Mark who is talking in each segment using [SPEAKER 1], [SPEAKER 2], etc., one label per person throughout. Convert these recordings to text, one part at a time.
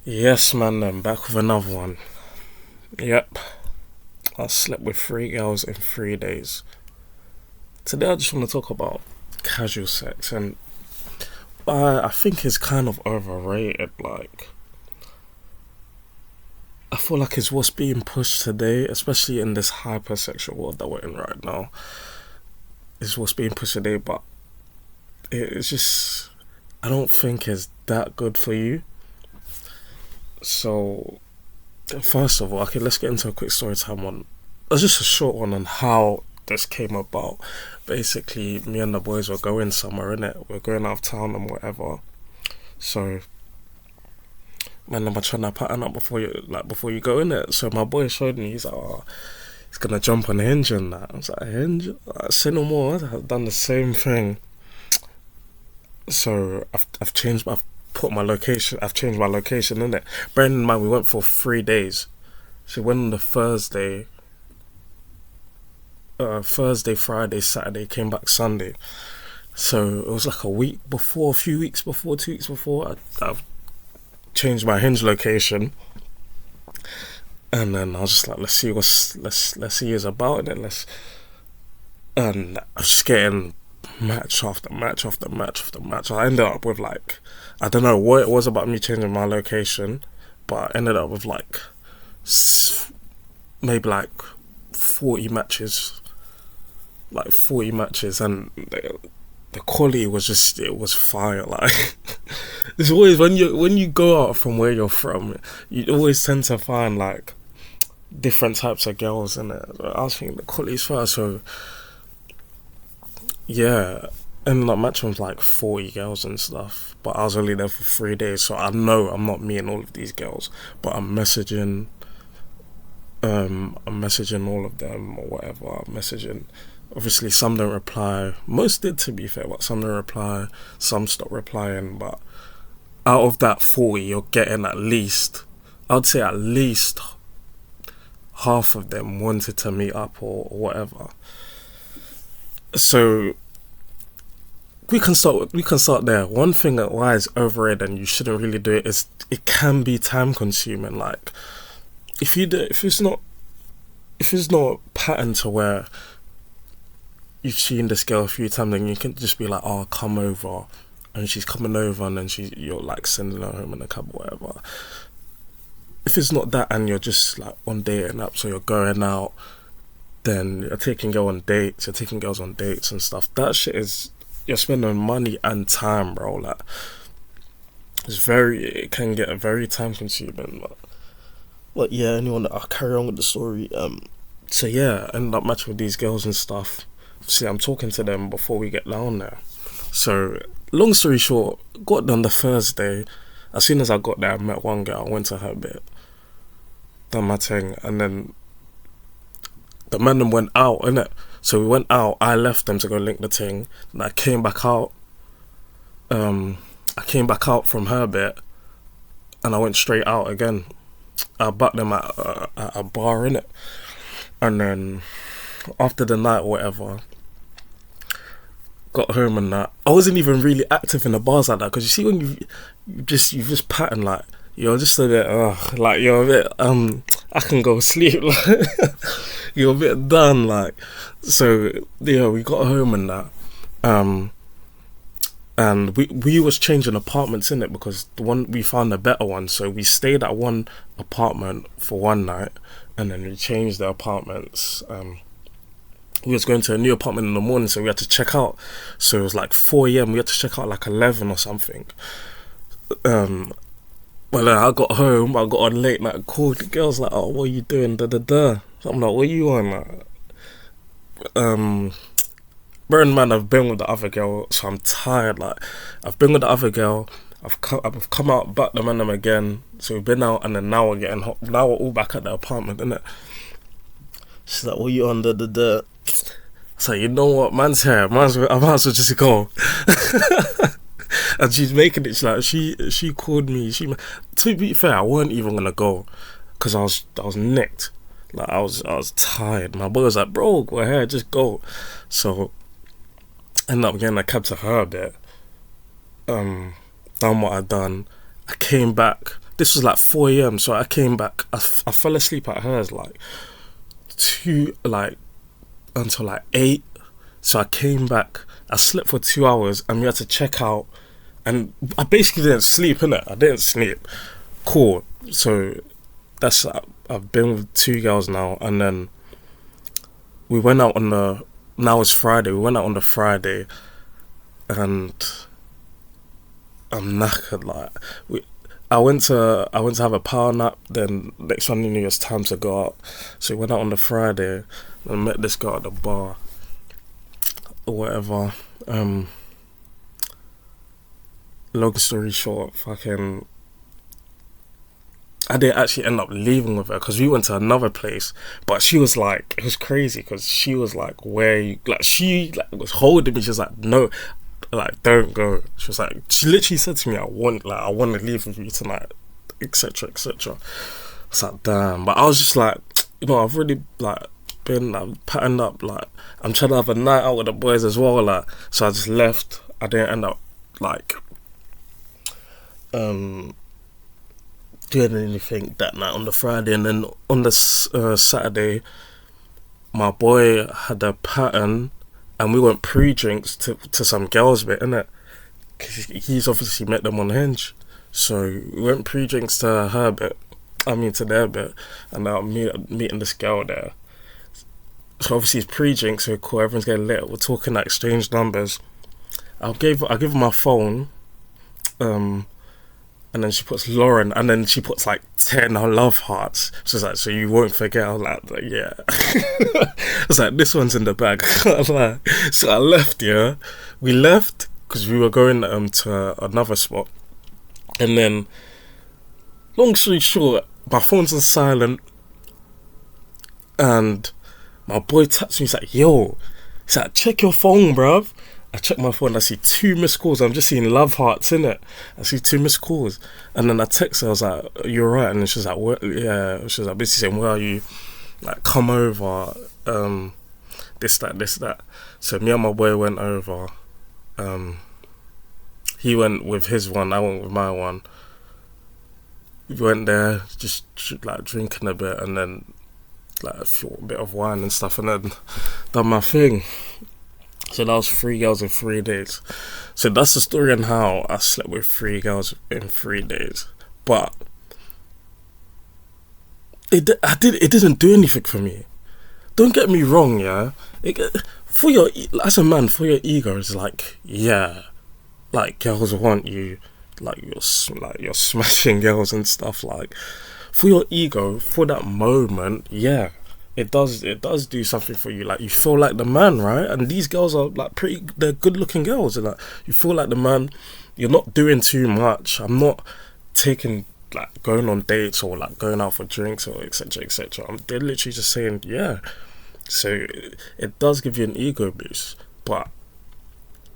[SPEAKER 1] Yes, man, I'm back with another one. Yep, I slept with three girls in 3 days. Today, I just want to talk about casual sex, and I think it's kind of overrated. I feel like it's what's being pushed today, especially in this hypersexual world that we're in right now. Is what's being pushed today, but it's just I don't think it's that good for you. So, first of all, okay, let's get into a quick story time on. It's just a short one on how this came about. Basically, me and the boys were going somewhere in it. We're going out of town and whatever. So, man, I'm trying to pattern up before you go in it. So my boy showed me. He's like, oh, he's gonna jump on a hinge and that. I was like, a hinge? Say no more. I've done the same thing. So I've changed. I've put my location. I've changed my location in it. Bearing in mind, we went for 3 days. So we went on the Thursday, Friday, Saturday, came back Sunday. So it was like a week before, a few weeks before, 2 weeks before, I've changed my hinge location, and then I was just like, let's see what's about it. And I was just getting match after match after match after match. I ended up with I don't know what it was about me changing my location, but I ended up with maybe 40 matches, 40 matches, and the quality was just, it was fire. It's always when you go out from where you're from, you always tend to find different types of girls in it. I was thinking the quality's fire, so yeah. And matching with 40 girls and stuff, but I was only there for 3 days, so I know I'm not meeting all of these girls, but I'm messaging all of them or whatever. I'm messaging. Obviously, some don't reply. Most did, to be fair, but some don't reply. Some stop replying. But out of that 40, you're getting I'd say at least half of them wanted to meet up or whatever. So we can start there. One thing that why is overrated and you shouldn't really do it is it can be time consuming. If it's not patterned to where you've seen this girl a few times, then you can just be like, oh, come over, and she's coming over, and then you're sending her home in a cab or whatever. If it's not that, and you're just on dating apps, so you're going out, then you're taking girls on dates and stuff. That shit is, you're spending money and time, bro. It can get very time consuming. But yeah, anyone, I'll carry on with the story. So yeah, I ended up matching with these girls and stuff. See, I'm talking to them before we get down there. So, long story short, got done the Thursday. As soon as I got there, I met one girl. I went to her bit, done my thing, and then the man them went out, innit? So we went out. I left them to go link the thing, and I came back out. I came back out from her bit, and I went straight out again. I butt them at a bar, innit? And then after the night or whatever, got home and that. I wasn't even really active in the bars like that, because you see when you just pattern, you're just a bit you're a bit I can go sleep, you're a bit done, so yeah, we got home and that, and we was changing apartments in it, because the one we found a better one, so we stayed at one apartment for one night, and then we changed the apartments. We was going to a new apartment in the morning, so we had to check out. So it was 4 a.m. We had to check out 11 or something. But then I got home, I got on late, called the girls, oh, what are you doing? Da da da. So I'm like, what are you on? Bearing in mind, I've been with the other girl, so I'm tired. I've been with the other girl, I've come out, back them and them again. So we've been out, and then now we're getting hot. Now we're all back at the apartment, innit? She's like, what are you on? Da da da. So you know what, man's here. I might as well just go. And she's making it. She called me. To be fair, I weren't even gonna go, because I was nicked. I was tired. My boy was like, bro, go ahead, just go. So ended up getting a cab to her bit. Done what I done. I came back this was like 4 a.m. So I came back. I fell asleep at hers like until like 8. So I came back. I slept for 2 hours, and we had to check out. And I basically didn't sleep, innit? I didn't sleep. Cool. So that's, I've been with 2 girls now, and then we went out on the, now it's Friday, we went out on the Friday, and I'm knackered, like, I went to have a power nap, then next one you knew it was time to go out. So we went out on the Friday, and I met this guy at the bar, or whatever. Long story short, fucking, I didn't actually end up leaving with her, because we went to another place, but she was like, it was crazy, because she was like, where you, like, she like was holding me, she was like, no, like, don't go. She was like, she literally said to me, I want to leave with you tonight, etc, etc. It's like, damn. But I was just like, you know, I've really like been like patterned up, like, I'm trying to have a night out with the boys as well, like, so I just left. I didn't end up like doing anything that night on the Friday. And then on the Saturday, my boy had a pattern, and we went pre-drinks to some girls' bit, innit? Cause he's obviously met them on Hinge. So we went pre-drinks to her bit, to their bit, and now I'm meeting this girl there. So obviously it's pre-drinks, so cool, everyone's getting lit, we're talking like exchange numbers. I give her my phone, and then she puts Lauren, and then she puts like 10 love hearts. She's like, so you won't forget? I was like, yeah. I was like, this one's in the bag. So I left, yeah. We left because we were going to another spot. And then, long story short, my phone's on silent, and my boy taps me, he's like, yo, he's like, check your phone, bruv. I check my phone, I see 2 missed calls. I'm just seeing love hearts, innit? I see 2 missed calls. And then I text her, I was like, you're right. And she's like, what? Yeah. She was like, basically saying, where are you? Like, come over. This, that. So me and my boy went over. He went with his one, I went with my one. We went there, just like drinking a bit, and then like a bit of wine and stuff, and then done my thing. So that was 3 girls in 3 days. So that's the story on how I slept with 3 girls in 3 days. But it didn't do anything for me. Don't get me wrong, yeah. As a man, for your ego, it's like, yeah, like girls want you, like you're smashing girls and stuff. Like, for your ego, for that moment, yeah. It does do something for you. Like, you feel like the man, right? And these girls are like they're good looking girls. And like, you feel like the man. You're not doing too much. I'm not going on dates or like going out for drinks or etc. They're literally just saying yeah. So it does give you an ego boost, but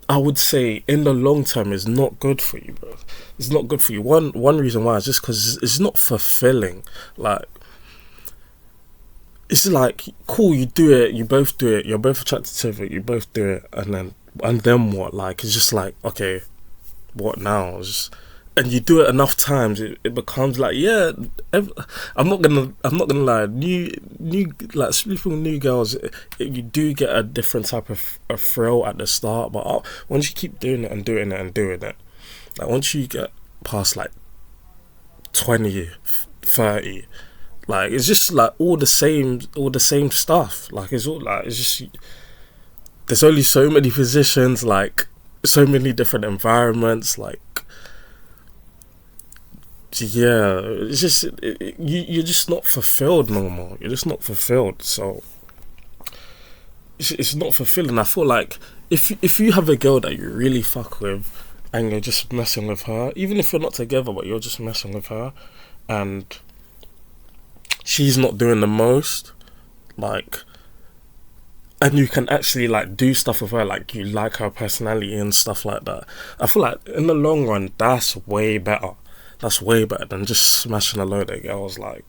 [SPEAKER 1] I would say in the long term it's not good for you, bro. It's not good for you. One reason why is just because it's not fulfilling. Like, it's like, cool, you do it, you both do it, you're both attracted to it, you both do it, and then what? Like, it's just like, okay, what now? And you do it enough times, it becomes like, yeah. I'm not gonna lie. New like sleeping with new girls, you do get a different type of thrill at the start, but once you keep doing it and doing it and doing it, like once you get past like 20, 30. Like, it's just like all the same stuff. Like, it's just, there's only so many positions, like so many different environments, like, yeah, it's just, you're just not fulfilled no more. You're just not fulfilled. So it's not fulfilling. I feel like if you have a girl that you really fuck with and you're just messing with her, even if you're not together, but you're just messing with her, and she's not doing the most, like, and you can actually like do stuff with her, like you like her personality and stuff like that, I feel like in the long run that's way better. That's way better than just smashing a load of girls. Like,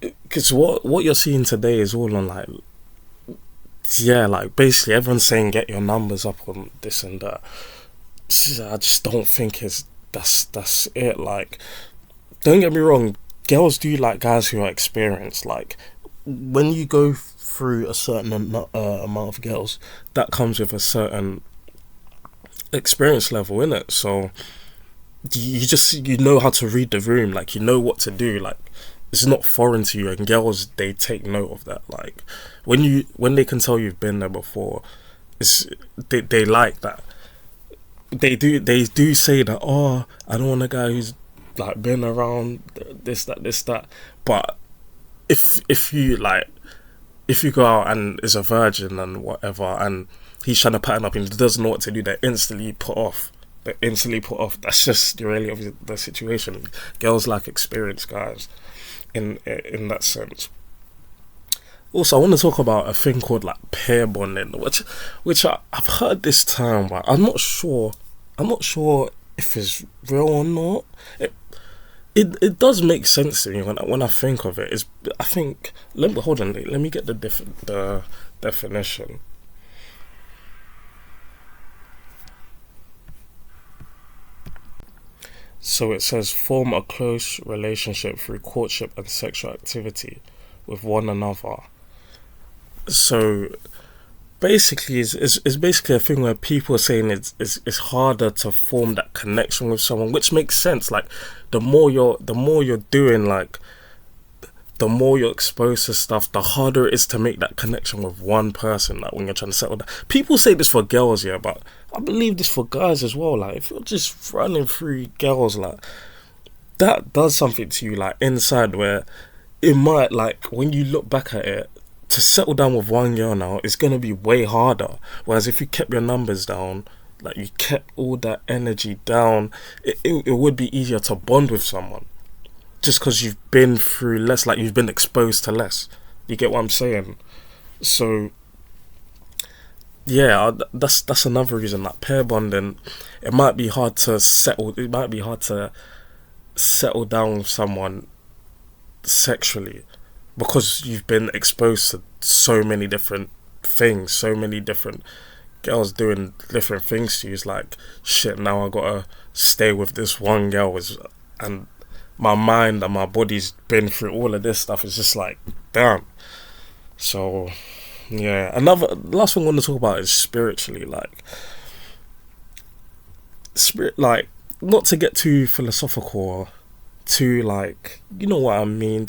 [SPEAKER 1] because what you're seeing today is all on like, yeah, like basically everyone's saying get your numbers up on this and that. I just don't think it's that's it. Like, don't get me wrong, girls do like guys who are experienced. Like, when you go through a certain amount of girls, that comes with a certain experience level, innit? So you know how to read the room, like, you know what to do, like, it's not foreign to you, and girls, they take note of that. Like, when they can tell you've been there before, they like that. They do say that, oh, I don't want a guy who's like been around this that, but if you go out and is a virgin and whatever, and he's trying to pattern up and he doesn't know what to do, they're instantly put off. That's just really obvious, the situation. Girls like experienced guys in that sense. Also, I want to talk about a thing called like pair bonding, which I've heard this term, but I'm not sure if it's real or not. It does make sense to me when I think of it. Hold on, let me get the definition. So it says, form a close relationship through courtship and sexual activity with one another. So basically, it's basically a thing where people are saying it's harder to form that connection with someone, which makes sense. Like, the more you're doing, like, the more you're exposed to stuff, the harder it is to make that connection with one person. Like, when you're trying to settle down, people say this for girls, yeah, but I believe this for guys as well. Like, if you're just running through girls, like, that does something to you, like, inside, where it might, like, when you look back at it, to settle down with one girl now is going to be way harder. Whereas if you kept your numbers down, like, you kept all that energy down, it would be easier to bond with someone. Just because you've been through less, like, you've been exposed to less. You get what I'm saying? So, yeah, that's another reason. Like, pair bonding, it might be hard to settle down with someone sexually, because you've been exposed to so many different things, so many different girls doing different things to you. It's like, shit, now I gotta stay with this one girl, and my mind and my body's been through all of this stuff. It's just like, damn. So, yeah. Last thing I want to talk about is spiritually. Like, not to get too philosophical, or too, like, you know what I mean,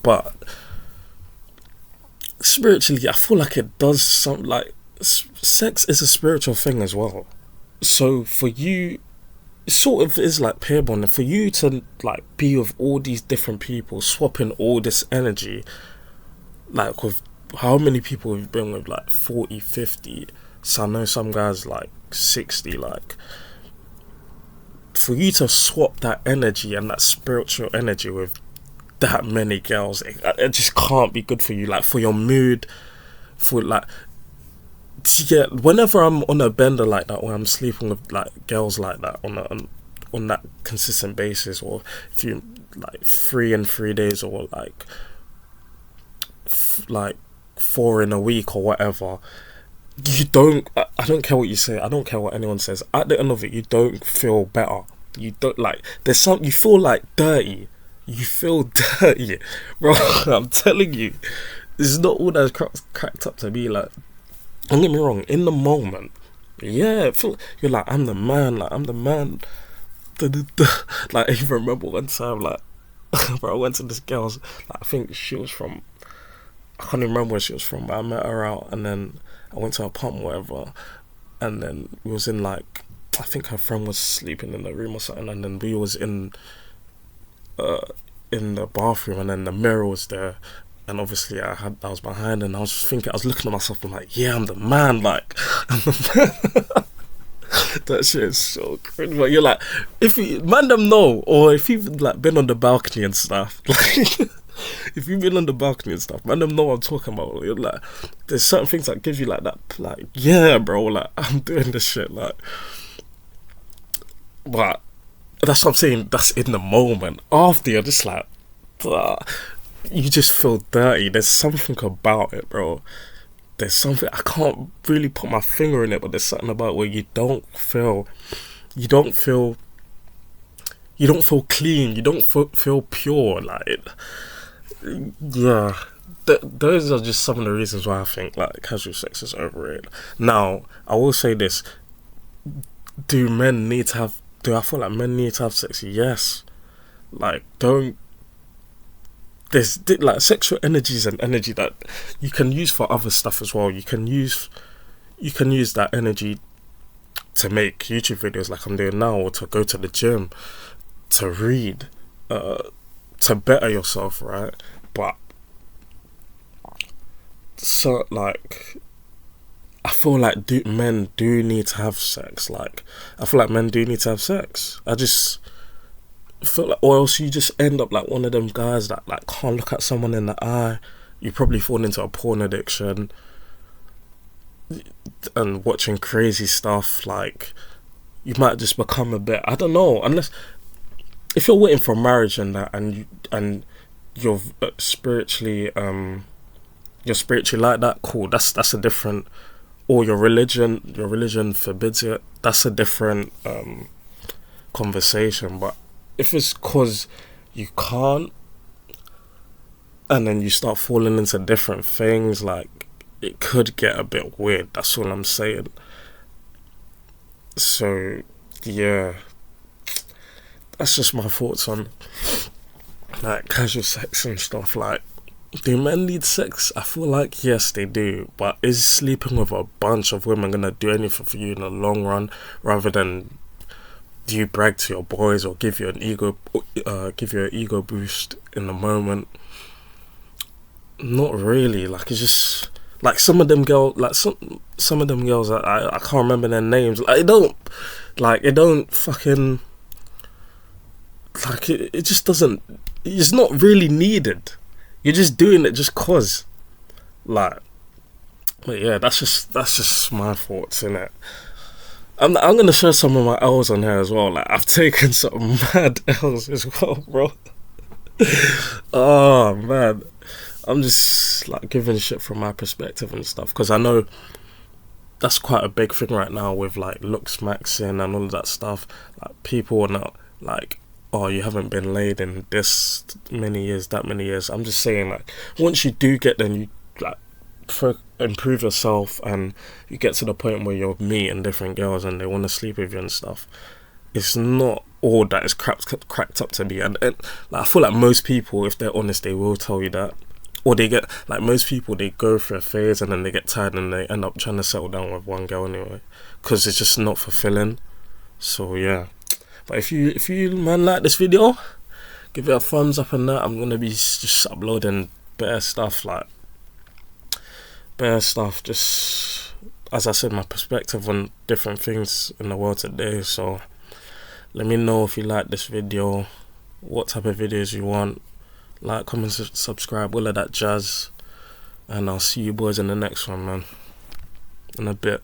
[SPEAKER 1] but spiritually, I feel like it does something. Like, sex is a spiritual thing as well. So for you, it sort of is like pair bonding. For you to, like, be with all these different people, swapping all this energy, like, with how many people we've been with, like 40, 50. So I know some guys like 60. Like, for you to swap that energy and that spiritual energy with that many girls, it just can't be good for you, like, for your mood, for, like, yeah. Whenever I'm on a bender like that, or I'm sleeping with, like, girls like that on that consistent basis, or if you, like, 3 in 3 days, or like 4 in a week or whatever, I don't care what you say, I don't care what anyone says, at the end of it, you don't feel better. You don't, like, you feel like dirty. You feel dirty, bro. I'm telling you, this is not all that's cracked up to be. Like, don't get me wrong, in the moment, yeah, you're like, I'm the man. Like, I'm the man. Like, I even remember one time, like, bro, I went to this girl's, like, I think she was from, I can't even remember where she was from, but I met her out, and then I went to her pump, whatever, and then we was in, like, I think her friend was sleeping in the room or something, and then we was in the bathroom, and then the mirror was there, and obviously I was behind, and I was looking at myself, and like, yeah, I'm the man, like, I'm the man. That shit is so crazy. But you're like, if you man them know, or if you've, like, been on the balcony and stuff, like, if you've been on the balcony and stuff, man them know what I'm talking about. You're like, there's certain things that give you, like, that, like, yeah, bro, like, I'm doing this shit, like, but that's what I'm saying, that's in the moment. After, you're just like, you just feel dirty. There's something about it, bro. There's something, I can't really put my finger in it, but there's something about where you don't feel You don't feel clean. You don't feel pure. Like, yeah. Those are just some of the reasons why I think like casual sex is overrated. Now, I will say this: do men need to have? Do I feel like men need to have sex? Yes. Like, don't. There's like sexual energy is an energy that you can use for other stuff as well. You can use that energy to make YouTube videos like I'm doing now, or to go to the gym, to read, to better yourself, right? But so like, I feel like men do need to have sex. Like, I feel like men do need to have sex. I just feel like, or else you just end up like one of them guys that like can't look at someone in the eye. You probably fall into a porn addiction and watching crazy stuff. Like, you might just become a bit, I don't know, unless if you're waiting for marriage and that, and you're spiritually like that, cool, that's a different, or your religion forbids it, that's a different conversation. But if it's cause you can't, and then you start falling into different things, like, it could get a bit weird. That's all I'm saying. So yeah, that's just my thoughts on like casual sex and stuff. Like, do men need sex? I feel like yes, they do. But is sleeping with a bunch of women gonna do anything for you in the long run, rather than do you brag to your boys or give you an ego boost in the moment? Not really. Like, it's just like some of them girls, like some of them girls, I can't remember their names. Like, it don't fucking, like, it just doesn't, it's not really needed. You're just doing it just cause, like. But yeah, that's just my thoughts, innit? I'm gonna share some of my L's on here as well. Like, I've taken some mad L's as well, bro. Oh man, I'm just like giving shit from my perspective and stuff, because I know that's quite a big thing right now with like looks maxing and all of that stuff. Like, people are not like, oh, you haven't been laid in this many years, that many years. I'm just saying, like, once you do get, then you like improve yourself and you get to the point where you're meeting different girls and they want to sleep with you and stuff. It's not all that it's cracked up to be. And like, I feel like most people, if they're honest, they will tell you that. Or they get, like, most people, they go through a phase and then they get tired and they end up trying to settle down with one girl anyway, because it's just not fulfilling. So yeah. But if you man like this video, give it a thumbs up and that. I'm gonna be just uploading better stuff, just as I said, my perspective on different things in the world today. So let me know if you like this video, what type of videos you want. Like, comment, subscribe, all of that jazz. And I'll see you boys in the next one, man. In a bit.